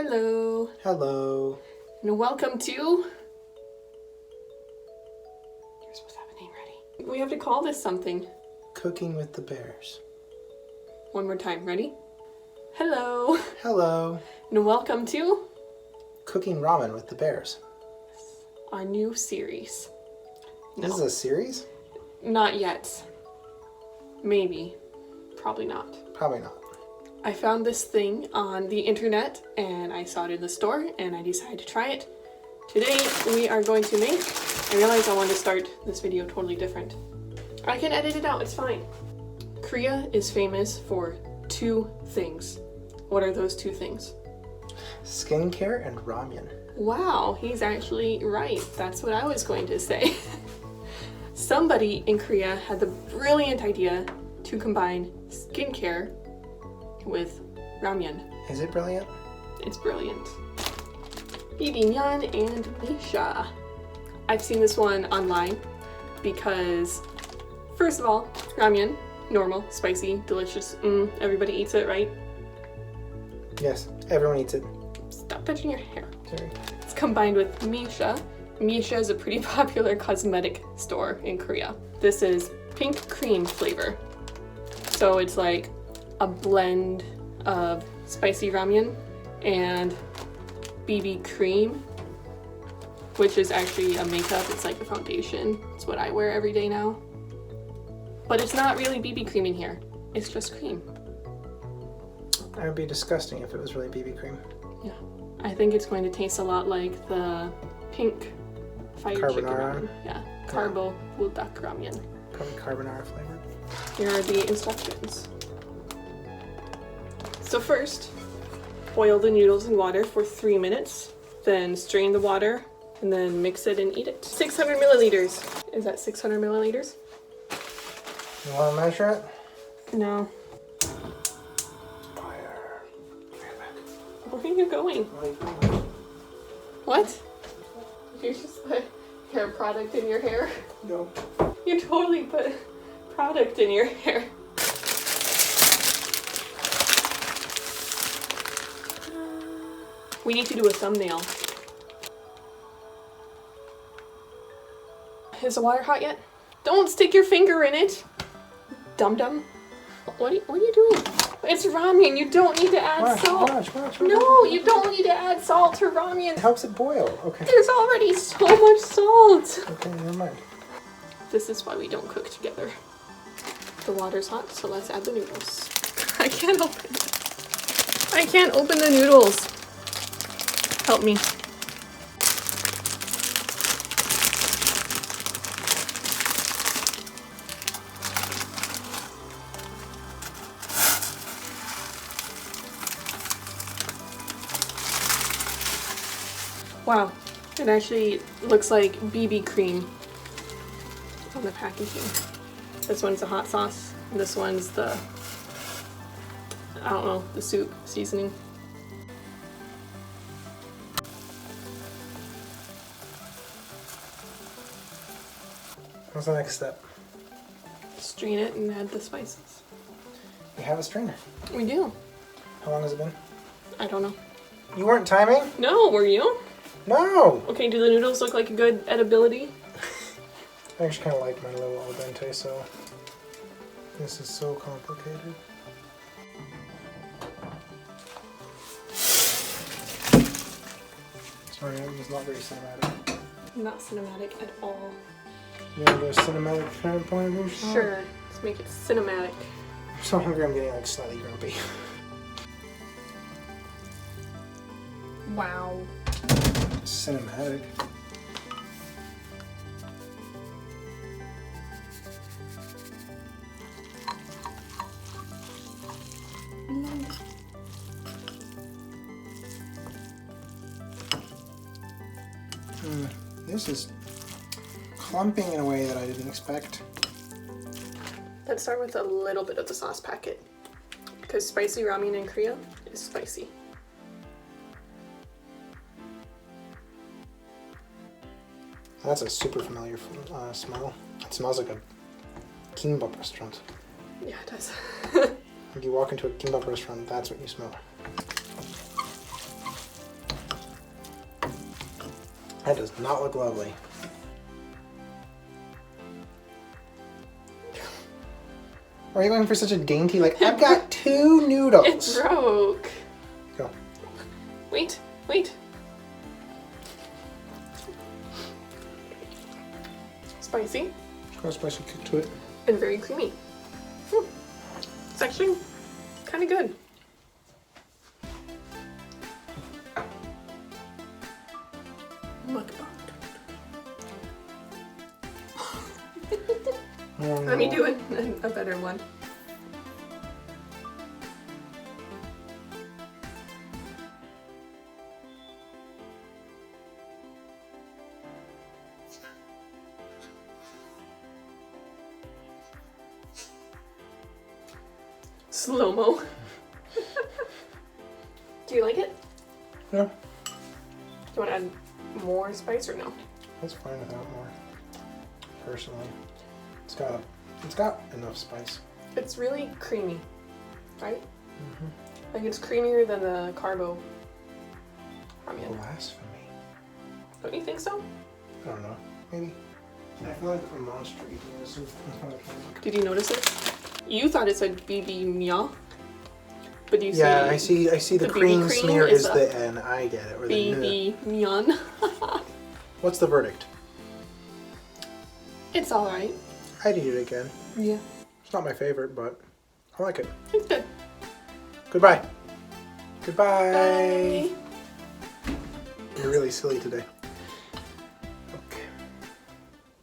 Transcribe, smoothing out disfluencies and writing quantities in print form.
Hello. Hello. And welcome to... You're supposed to have a name ready. We have to call this something. Cooking with the Bears. One more time. Ready? Hello. Hello. And welcome to... Cooking ramen with the Bears. Our new series. This is a series? Not yet. Maybe. Probably not. Probably not. I found this thing on the internet and I saw it in the store and I decided to try it. Today we are going to make... I realized I wanted to start this video totally different. I can edit it out, it's fine. Korea is famous for two things. What are those two things? Skincare and ramyeon. Wow, he's actually right. That's what I was going to say. Somebody in Korea had the brilliant idea to combine skincare with ramyeon. Is it brilliant? It's brilliant. Myeon and Missha. I've seen this one online because, first of all, ramyeon, normal, spicy, delicious. Everybody eats it, right? Yes, everyone eats it. Stop touching your hair. Sorry. It's combined with Missha. Missha is a pretty popular cosmetic store in Korea. This is pink cream flavor. So it's like a blend of spicy ramyeon and BB cream, which is actually a makeup. It's like a foundation. It's what I wear every day now. But it's not really BB cream in here. It's just cream. That would be disgusting if it was really BB cream. Yeah. I think it's going to taste a lot like the pink fire chicken ramen. Yeah. Carbo buldak ramyeon. Probably carbonara flavored. Here are the instructions. So first, boil the noodles in water for 3 minutes, then strain the water, and then mix it and eat it. 600 milliliters. Is that 600 milliliters? You want to measure it? No. Fire. Where are you going? What? You just put hair product in your hair? No. You totally put product in your hair. We need to do a thumbnail. Is the water hot yet? Don't stick your finger in it, dum-dum. What are you doing? It's ramen. You don't need to add salt. Watch. No, you don't need to add salt to ramen. It helps it boil. Okay. There's already so much salt. Okay, never mind. This is why we don't cook together. The water's hot, so let's add the noodles. I can't open it. I can't open the noodles. Help me. Wow, it actually looks like BB cream on the packaging. This one's the hot sauce, and this one's the, I don't know, the soup seasoning. What's the next step? Strain it and add the spices. We have a strainer. We do. How long has it been? I don't know. You weren't timing? No, were you? No! Okay, do the noodles look like a good edibility? I actually kind of like my little al dente, so this is so complicated. Sorry, it was not very cinematic. Not cinematic at all. You want to go cinematic point of view shot? Sure, let's make it cinematic. I'm so hungry I'm getting like slightly grumpy. Wow. Cinematic. This is clumping in a way that I didn't expect. Let's start with a little bit of the sauce packet, because spicy ramen in Korea is spicy. That's a super familiar smell. It smells like a kimbap restaurant. Yeah, it does. If you walk into a kimbap restaurant, that's what you smell. That does not look lovely. Why are you going for such a dainty, like, I've got 2 noodles. It broke. Go. Wait, wait. Spicy It's got a spicy kick to it. and very creamy. It's actually kind of good. Mukbang. Let me do a better one. Slow-mo. Do you like it? Yeah, Do you want to add more spice or no? that's fine without more. Personally, it's got enough spice. It's really creamy, right? Like it's creamier than the carbo ramyeon. Blasphemy. Don't you think so? I don't know. Maybe. I feel like a monster eating this. Did you notice it? You thought it said BB Myeon, but you Yeah, see I see the the BB cream cream smear is is the N. I get it. Or the N. BB Myeon. What's the verdict? It's all right. I'd eat it again. Yeah, It's not my favorite, but I like it. it's good. Goodbye. Goodbye. Bye. You're really silly today.